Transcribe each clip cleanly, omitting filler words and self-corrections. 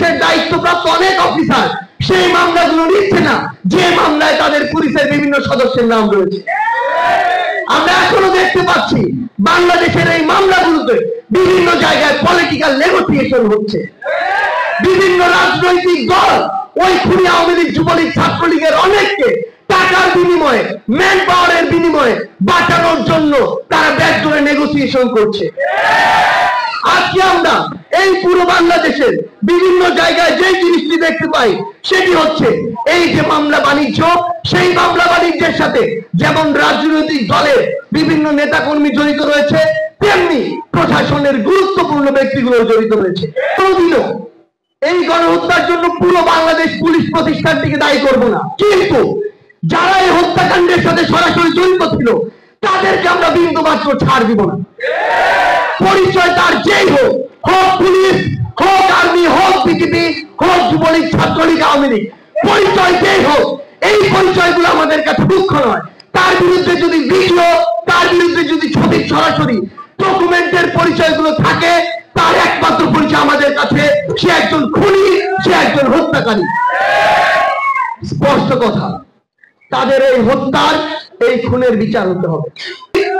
সে দায়িত্বপ্রাপ্ত অনেক অফিসার সেই মামলাগুলো নিচ্ছে না, যে মামলায় তাদের পুলিশের বিভিন্ন সদস্যের নাম রয়েছে। আমরা এখনো দেখতে পাচ্ছি বাংলাদেশের এই মামলাগুলোতে বিভিন্ন জায়গায় পলিটিক্যাল নেগোসিয়েশন হচ্ছে। বিভিন্ন রাজনৈতিক দল ওই খুনি আওয়ামী লীগ, যুবলীগ, ছাত্রলীগের অনেককে টাকার বিনিময়ে, ম্যান পাওয়ারের বিনিময়ে বাঁচানোর জন্য তারা ব্যাক করে নেগোসিয়েশন করছে। আজকে আমরা এই পুরো বাংলাদেশের বিভিন্ন জায়গায় যে জিনিসটি দেখতে পাই সেটি হচ্ছে এই যে মামলা বাণিজ্য, সেই মামলা বাণিজ্যের সাথে যেমন রাজনৈতিক দলের বিভিন্ন নেতাকর্মী জড়িত রয়েছে, তেমনি প্রশাসনের গুরুত্বপূর্ণ ব্যক্তিগুলো জড়িত রয়েছে। কোনদিনও এই গণহত্যার জন্য পুরো বাংলাদেশ পুলিশ প্রতিষ্ঠানটিকে দায়ী করব না, কিন্তু যারা এই হত্যাকাণ্ডের সাথে সরাসরি জড়িত ছিল তাদেরকে আমরা বিন্দু মাত্র ছাড় দিব না। পরিচয় তার যেই হোক, হোক পুলিশ, হোক আর্মি, হোক বিজেপি, হোক যুবলীগ, ছাত্রলীগ, আওয়ামী লীগ, পরিচয় যেই হোক, এই পরিচয়গুলো আমাদের কাছে দুঃখ নয়। তার বিরুদ্ধে যদি ভিডিও, তার বিরুদ্ধে যদি ছবি, সরাসরি ডকুমেন্টের পরিচয়গুলো থাকে, তার একমাত্র পরিচয় আমাদের কাছে সে একজন খুনি, সে একজন হত্যাকারী। স্পষ্ট কথা, তাদের এই হত্যার, এই খুনের বিচার হতে হবে।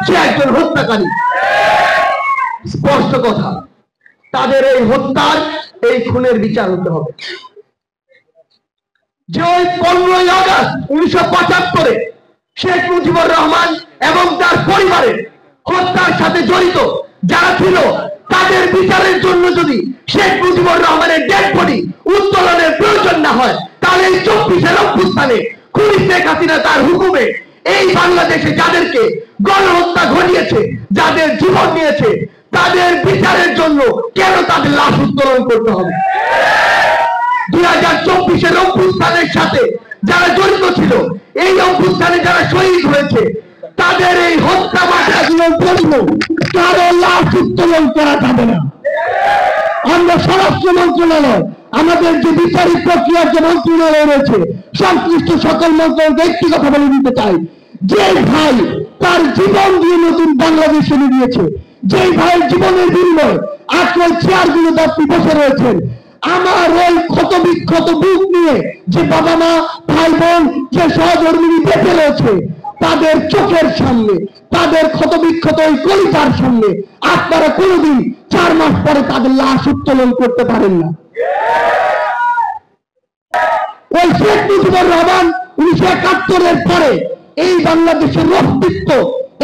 সে একজন হত্যাকারী। স্পষ্ট কথা, তাদের এই হত্যার, এই খুনের বিচার হতে হবে। যে ওই 15ই আগস্ট 1975-এ শেখ মুজিবুর রহমান এবং তার পরিবারের হত্যার সাথে জড়িত যারা ছিল, তাদের বিচারের জন্য যদি শেখ মুজিবুর রহমানের ডেড বডি উত্তোলনের প্রয়োজন না হয়, তাহলে এই 24-এর অভ্যুত্থানে খুনি শেখ হাসিনা তার হুকুমে এই বাংলাদেশে যাদেরকে গণহত্যা ঘটিয়েছে, যাদের জীবন নিয়েছে, তাদের বিচারের জন্য কেন তাদের লাশ উত্তোলন করতে হবে? 2024-এর অভ্যুত্থানের সাথে যারা জড়িত ছিল, এই অভ্যুত্থানে যারা শহীদ হয়েছে, তাদের এই হত্যা মামলাগুলোর জন্য কারো লাশ উত্তোলন করা যাবে না। আমরা স্বরাষ্ট্র মন্ত্রণালয়, আমাদের যে বিচারিক প্রক্রিয়ার যে মন্ত্রণালয় রয়েছে, সংশ্লিষ্ট সকল মন্ত্রণালয় একটি কথা বলে দিতে চাই, যে ভাই তার জীবন দিয়ে নতুন বাংলাদেশ এনে দিয়েছে, যে ভাইয়ের জীবনের বিনিময়ে আজকে চেয়ারগুলো আপনি বসে রয়েছেন, আমার ওই ক্ষত বিক্ষত বুক নিয়ে যে বাবা মা, ভাই বোন, যে সহধর্মী বেঁচে রয়েছে, তাদের চোখের সামনে, তাদের ক্ষত বিক্ষত ওই কলিজার সামনে আপনারা কোনোদিন 4 মাস পরে তাদের লাশ উত্তোলন করতে পারেন না। ওই শেখ মুজিবুর রহমান 1971-এর পরে এই বাংলাদেশের অস্তিত্ব,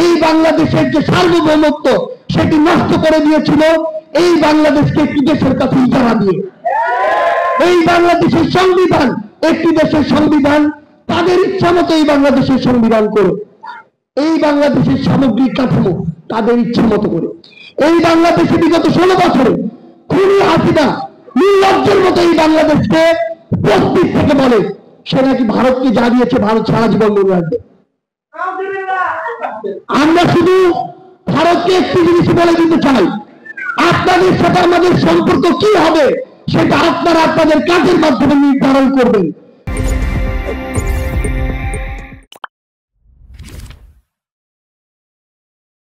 এই বাংলাদেশের যে সার্বভৌমত্ব, সেটি নষ্ট করে দিয়েছিল এই বাংলাদেশকে একটি দেশের কাছে ইজারা দিয়ে। এই বাংলাদেশের সংবিধান, একটি দেশের সংবিধান, তাদের ইচ্ছা মতো এই বাংলাদেশের সংবিধান করে, এই বাংলাদেশের সামগ্রিক কাঠামো তাদের ইচ্ছা মতো করে, এই বাংলাদেশে বিগত 16 বছরে খুনি হাসিনা নির্লজ্জের মতো এই বাংলাদেশকে উপস্থিত থেকে বলে সে নাকি ভারতকে যা দিয়েছে ভারত সারা জীবন মনে রাখবে। আমরা শুধু ভারতকে একটি জিনিস বলে দিতে চাই, আপনাদের সাথে আমাদের সম্পর্ক কি হবে সেটা আপনারা আপনাদের কাজের মাধ্যমে নির্ধারণ করবেন।